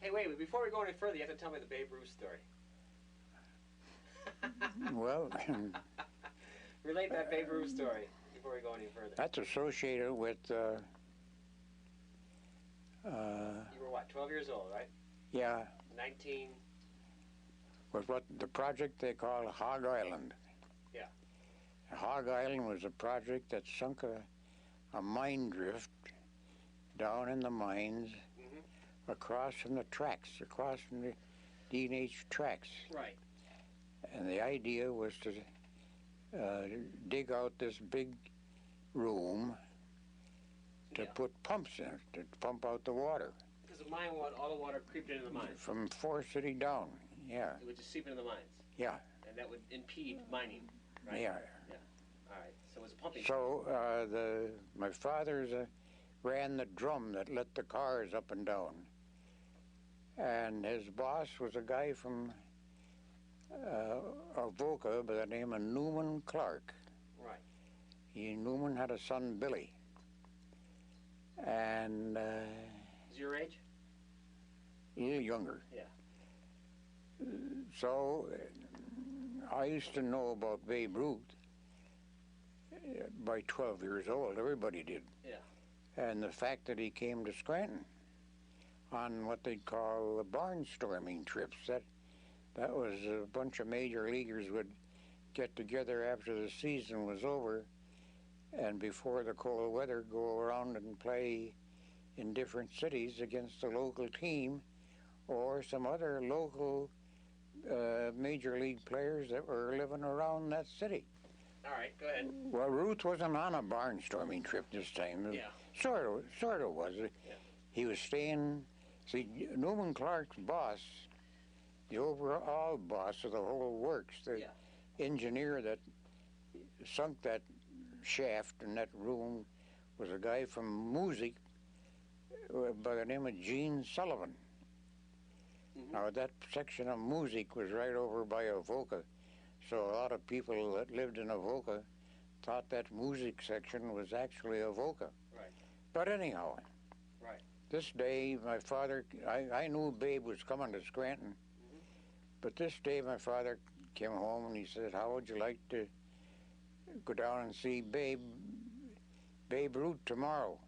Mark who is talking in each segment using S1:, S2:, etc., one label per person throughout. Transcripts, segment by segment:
S1: Hey, wait, before we go any further, you have to tell me the Babe Ruth story.
S2: Well,
S1: relate that Babe Ruth story before we go any further.
S2: That's associated with...
S1: you were what, 12 years old, right?
S2: Yeah.
S1: 19...
S2: Was what the project they call Hog Island.
S1: Yeah.
S2: Hog Island was a project that sunk a mine drift down in the mines, across from the tracks, across from the D&H tracks.
S1: Right.
S2: And the idea was to dig out this big room to put pumps in it, to pump out the water.
S1: Because the mine water, all the water creeped into the mines.
S2: From Forest City down, yeah.
S1: It would just seep into the mines.
S2: Yeah.
S1: And that would impede mining, right?
S2: Yeah.
S1: Yeah. All right. So it was a pumping.
S2: So my father's ran the drum that let the cars up and down. And his boss was a guy from Avoca by the name of Newman Clark.
S1: Right.
S2: Newman had a son, Billy. And...
S1: is your age?
S2: A little younger.
S1: Yeah.
S2: So I used to know about Babe Ruth by 12 years old. Everybody did.
S1: Yeah.
S2: And the fact that he came to Scranton on what they'd call barnstorming trips, that was a bunch of major leaguers would get together after the season was over and before the cold weather go around and play in different cities against the local team or some other local major league players that were living around that city.
S1: All right, go ahead.
S2: Well, Ruth wasn't on a barnstorming trip this time.
S1: Yeah.
S2: Sort of was.
S1: Yeah.
S2: He was staying... See, Newman Clark's boss, the overall boss of the whole works, the engineer that sunk that shaft in that room was a guy from music by the name of Gene Sullivan. Now, that section of music was right over by Avoca, so a lot of people that lived in Avoca thought that music section was actually Avoca.
S1: Right.
S2: But anyhow,
S1: right.
S2: This day, my father, I knew Babe was coming to Scranton, but this day my father came home and he said, how would you like to go down and see Babe Ruth tomorrow?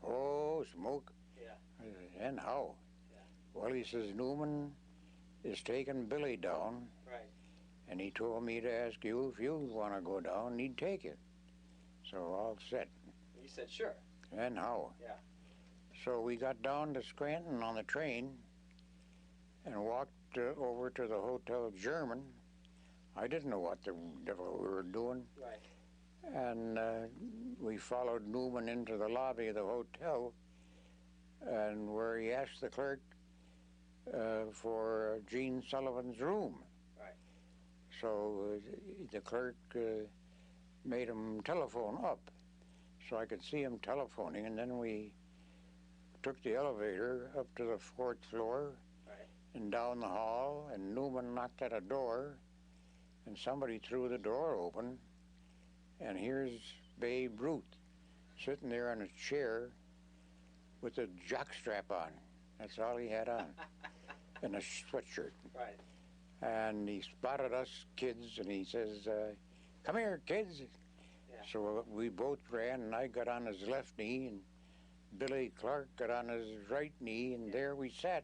S2: Oh, smoke.
S1: Yeah.
S2: I said, and how?
S1: Yeah.
S2: Well, he says, Newman is taking Billy down.
S1: Right.
S2: And he told me to ask you if you want to go down, he'd take you. So all set.
S1: You said sure.
S2: And how?
S1: Yeah. So
S2: we got down to Scranton on the train and walked over to the Hotel German. I didn't know what the devil we were doing.
S1: Right.
S2: And we followed Newman into the lobby of the hotel, and where he asked the clerk for Gene Sullivan's room.
S1: Right.
S2: So the clerk made him telephone up, so I could see him telephoning, and then we took the elevator up to the 4th floor and down the hall, and Newman knocked at a door, and somebody threw the door open, and here's Babe Ruth sitting there on a chair with a jockstrap on. That's all he had on, and a sweatshirt.
S1: Right.
S2: And he spotted us kids, and he says, come here, kids. Yeah. So we both ran, and I got on his left knee, and Billy Clark got on his right knee, and there we sat.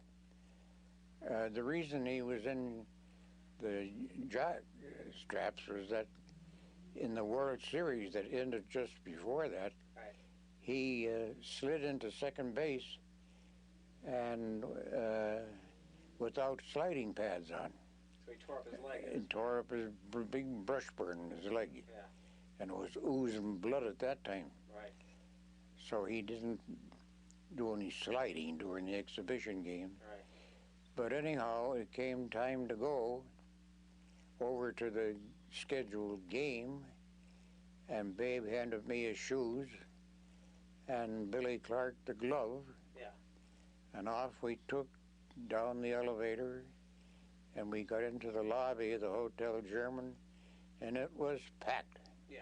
S2: The reason he was in the jock straps was that in the World Series that ended just before that, he slid into second base and without sliding pads on.
S1: So he tore up his leg.
S2: He tore up his big brush burn in his leg.
S1: Yeah.
S2: And it was oozing blood at that time.
S1: Right.
S2: So he didn't do any sliding during the exhibition game.
S1: Right.
S2: But anyhow, it came time to go over to the scheduled game, and Babe handed me his shoes and Billy Clark the glove.
S1: Yeah.
S2: And off we took down the elevator, and we got into the lobby of the Hotel German, and it was packed.
S1: Yeah.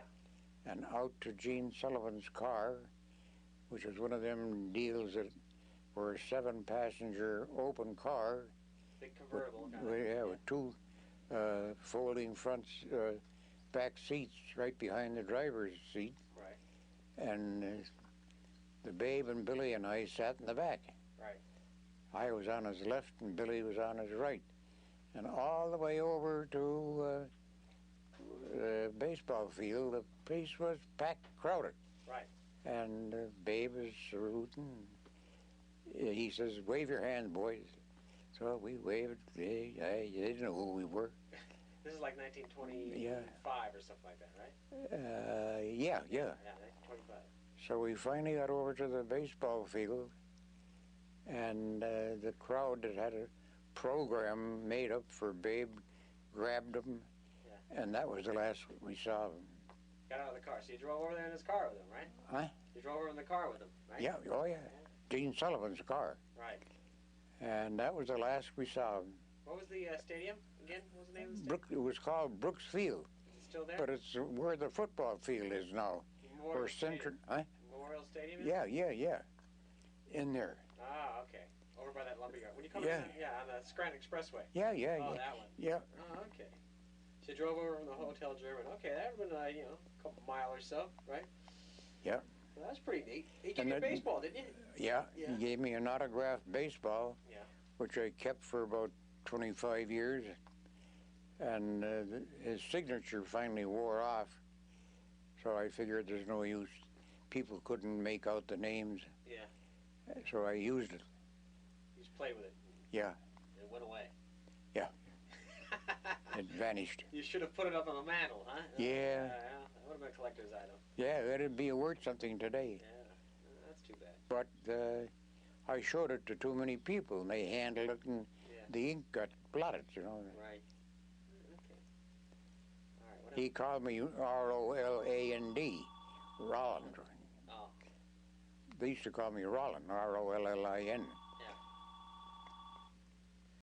S2: And out to Gene Sullivan's car, which was one of them deals that were a 7-passenger open car.
S1: Big convertible.
S2: With two folding front back seats right behind the driver's seat.
S1: Right.
S2: And the Babe and Billy and I sat in the back.
S1: Right.
S2: I was on his left and Billy was on his right. And all the way over to the baseball field, the place was packed, crowded.
S1: Right.
S2: And Babe is saluting. He says, "Wave your hand, boys." So we waved. They didn't know who we were.
S1: This is like 1925 or something like that, right?
S2: Yeah.
S1: Yeah, 1925.
S2: So we finally got over to the baseball field, and the crowd that had a program made up for Babe grabbed him, and that was the last we saw of him.
S1: Got out of the car. So you drove over there in his car with him, right?
S2: Huh?
S1: You drove over in the car with him, right?
S2: Yeah, oh yeah. Dean Sullivan's car.
S1: Right.
S2: And that was the last we saw of him.
S1: What was the stadium again? What was the name of the stadium?
S2: It was called Brooks Field.
S1: Is it still there?
S2: But it's where the football field is now.
S1: Memorial Stadium.
S2: Huh?
S1: Memorial Stadium is?
S2: Yeah. In there.
S1: Ah, okay. Over by that lumberyard. When you come
S2: Yeah.
S1: on the Scranton Expressway.
S2: Yeah.
S1: Oh, that one.
S2: Yeah.
S1: Oh, okay. So you drove over from the Hotel German. Okay, that would have been, a couple mile or so, right?
S2: Yeah.
S1: Well, that's pretty neat. He gave you a baseball, didn't you?
S2: Yeah. He gave me an autographed baseball, which I kept for about 25 years. And his signature finally wore off, so I figured there's no use. People couldn't make out the names.
S1: Yeah.
S2: So I used it.
S1: You just played with it.
S2: Yeah.
S1: It went away.
S2: Yeah. It vanished.
S1: You should have put it up on the mantle, huh?
S2: Yeah.
S1: That would have been a collector's item.
S2: Yeah, that'd be worth something today.
S1: Yeah. That's too bad.
S2: But I showed it to too many people, and they handled it, and the ink got blotted,
S1: Right. Okay. All right. What
S2: He called me R-O-L-A-N-D, Rolland.
S1: Oh.
S2: They used to call me Rollin, R-O-L-L-I-N.